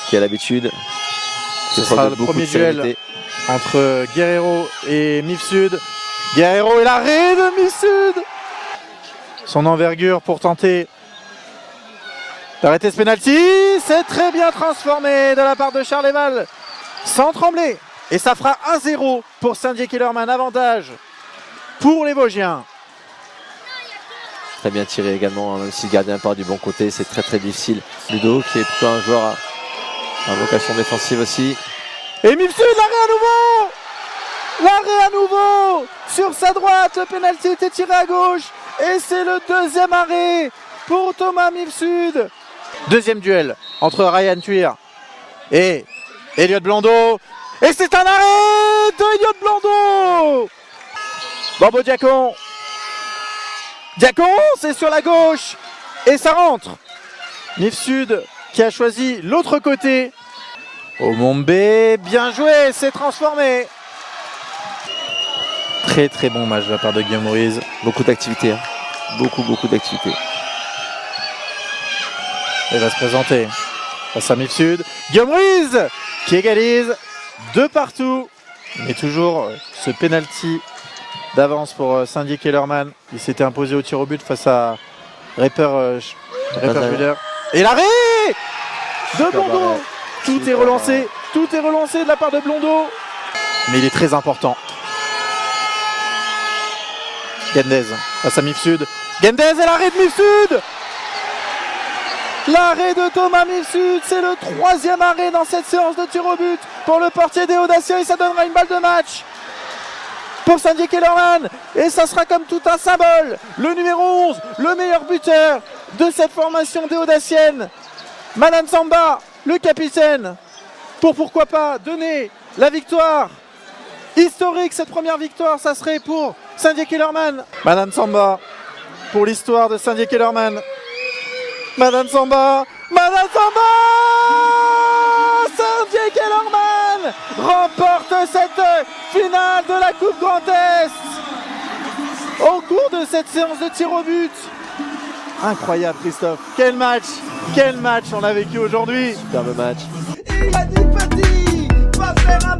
qui a l'habitude. Ce sera le premier duel entre Guerrero et Mifsud. Guerrero et l'arrêt de Mifsud. Son envergure pour tenter d'arrêter ce penalty. C'est très bien transformé de la part de Charleval sans trembler. Et ça fera 1-0 pour Saint-Dié-Kellerman. Avantage pour les Vosgiens. Très bien tiré également, même si le gardien part du bon côté, c'est très difficile. Ludo qui est plutôt un joueur à vocation défensive aussi. Et Mifsud, l'arrêt à nouveau. L'arrêt à nouveau sur sa droite. Le penalty était tiré à gauche. Et c'est le deuxième arrêt pour Thomas Mifsud. Deuxième duel entre Ryan Thuir et Elliot Blondeau. Et c'est un arrêt de Elliot Blondeau. Bambo Diacon. Diacon, c'est sur la gauche. Et ça rentre. Mifsud qui a choisi l'autre côté. Omombe, bien joué, c'est transformé. Très bon match de la part de Guillaume Ruiz. Beaucoup d'activité, hein. Beaucoup d'activité. Il va se présenter face à Mifsud. Guillaume Ruiz qui égalise 2 partout. Mais toujours ce penalty d'avance pour Saint-Dié-Kellerman. Il s'était imposé au tir au but face à Reper Müller. Et l'arrêt de Blondeau. Tout est relancé de la part de Blondeau. Mais il est très important. Gendez face à Mifsud. Gendez et l'arrêt de Mifsud. L'arrêt de Thomas Mifsud, c'est le 3e arrêt dans cette séance de tir au but pour le portier des Audaciens et ça donnera une balle de match pour Saint-Dié-Kellerman. Et ça sera comme tout un symbole. Le numéro 11, le meilleur buteur de cette formation des Audaciennes. Manan Samba, le capitaine, pour pourquoi pas donner la victoire historique. Cette première victoire, ça serait pour Saint-Dié-Kellerman. Manan Samba, pour l'histoire de Saint-Dié-Kellerman. Manan Samba, Saint-Dié-Kellerman remporte cette finale de la Coupe Grand Est au cours de cette séance de tir au but. Incroyable Christophe, quel match on a vécu aujourd'hui. Superbe match. Il a dit petit, va faire un